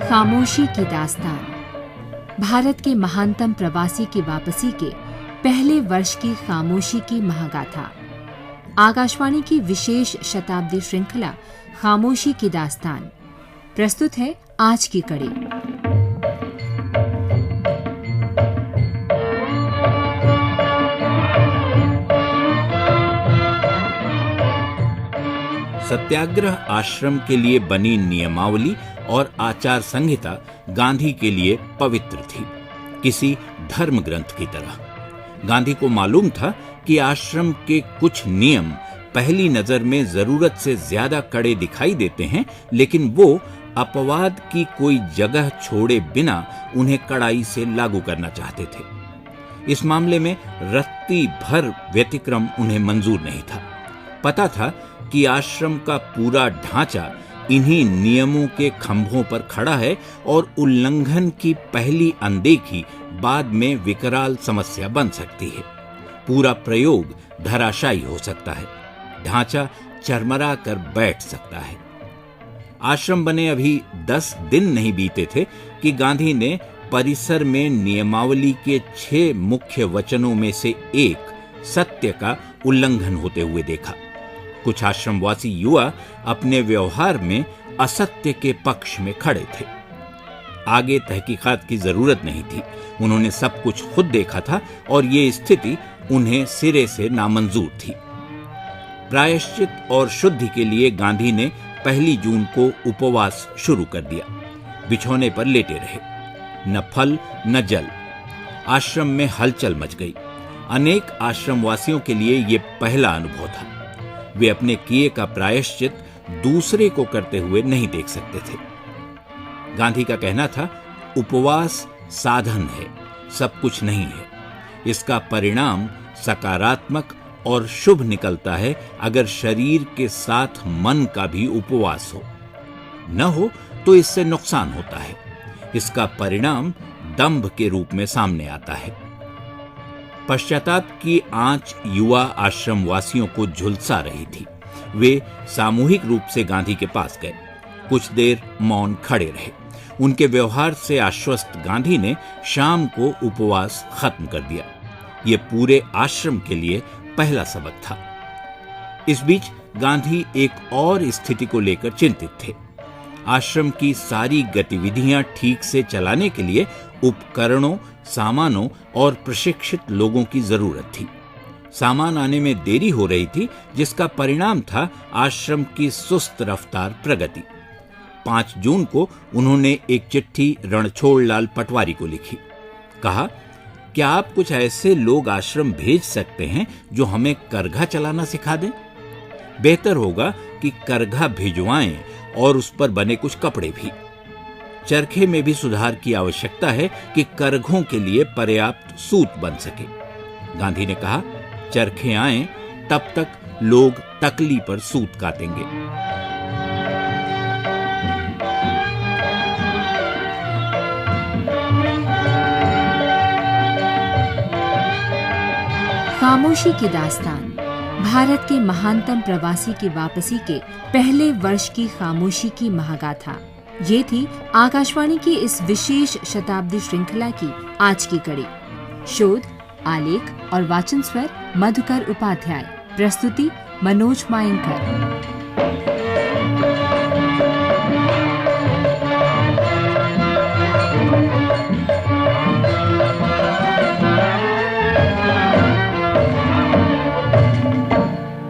खामोशी की दास्तान। भारत के महानतम प्रवासी की वापसी के पहले वर्ष की खामोशी की महागाथा। आकाशवाणी की विशेष शताब्दी श्रृंखला खामोशी की दास्तान प्रस्तुत है आज की कड़ी। सत्याग्रह आश्रम के लिए बनी नियमावली और आचार संहिता गांधी के लिए पवित्र थी, किसी धर्म ग्रंथ की तरह। गांधी को मालूम था कि आश्रम के कुछ नियम पहली नजर में जरूरत से ज्यादा कड़े दिखाई देते हैं, लेकिन वो अपवाद की कोई जगह छोड़े बिना उन्हें कड़ाई से लागू करना चाहते थे। इस मामले में रत्ती भर व्यतिक्रम उन्हें मंजूर नहीं था। पता था कि आश्रम का पूरा ढांचा इन्हीं नियमों के खंभों पर खड़ा है और उल्लंघन की पहली अनदेखी बाद में विकराल समस्या बन सकती है। पूरा प्रयोग धराशायी हो सकता है, ढांचा चरमरा कर बैठ सकता है। आश्रम बने अभी 10 दिन नहीं बीते थे कि गांधी ने परिसर में नियमावली के 6 मुख्य वचनों में से एक सत्य का उल्लंघन होते हुए देखा। कुछ आश्रमवासी युवा अपने व्यवहार में असत्य के पक्ष में खड़े थे। आगे तहकीकात की जरूरत नहीं थी, उन्होंने सब कुछ खुद देखा था और ये स्थिति उन्हें सिरे से नामंजूर थी। प्रायश्चित और शुद्धि के लिए गांधी ने 1 जून को उपवास शुरू कर दिया। बिछौने पर लेटे रहे, न फल न जल। आश्रम में हलचल मच गई। अनेक आश्रमवासियों के लिए यह पहला अनुभव था। वे अपने किए का प्रायश्चित दूसरे को करते हुए नहीं देख सकते थे। गांधी का कहना था, उपवास साधन है, सब कुछ नहीं है। इसका परिणाम सकारात्मक और शुभ निकलता है अगर शरीर के साथ मन का भी उपवास हो। न हो तो इससे नुकसान होता है। इसका परिणाम दंभ के रूप में सामने आता है। पश्चाताप की आंच युवा आश्रमवासियों को झुलसा रही थी। वे सामूहिक रूप से गांधी के पास गए। कुछ देर मौन खड़े रहे। उनके व्यवहार से आश्वस्त गांधी ने शाम को उपवास खत्म कर दिया। यह पूरे आश्रम के लिए पहला सबक था। इस बीच गांधी एक और स्थिति को लेकर चिंतित थे। आश्रम की सारी गतिविधियां ठीक से चलाने के लिए उपकरणों, सामानों और प्रशिक्षित लोगों की जरूरत थी। सामान आने में देरी हो रही थी, जिसका परिणाम था आश्रम की सुस्त रफ्तार प्रगति। 5 जून को उन्होंने एक चिट्ठी रणछोड़लाल पटवारी को लिखी। कहा, क्या आप कुछ ऐसे लोग आश्रम भेज सकते हैं जो हमें करघा चलाना सिखा दें? बेहतर होगा कि करघा भिजवाएं और उस पर बने कुछ कपड़े भी। चरखे में भी सुधार की आवश्यकता है कि करघों के लिए पर्याप्त सूत बन सके। गांधी ने कहा, चरखे आएं, तब तक लोग तकली पर सूत काटेंगे। खामोशी की दास्तान। भारत के महानतम प्रवासी की वापसी के पहले वर्ष की खामोशी की महागाथा। ये थी आकाशवाणी की इस विशेष शताब्दी श्रृंखला की आज की कड़ी। शोध, आलेख और वाचन स्वर मधुकर उपाध्याय। प्रस्तुति मनोज मायंकर।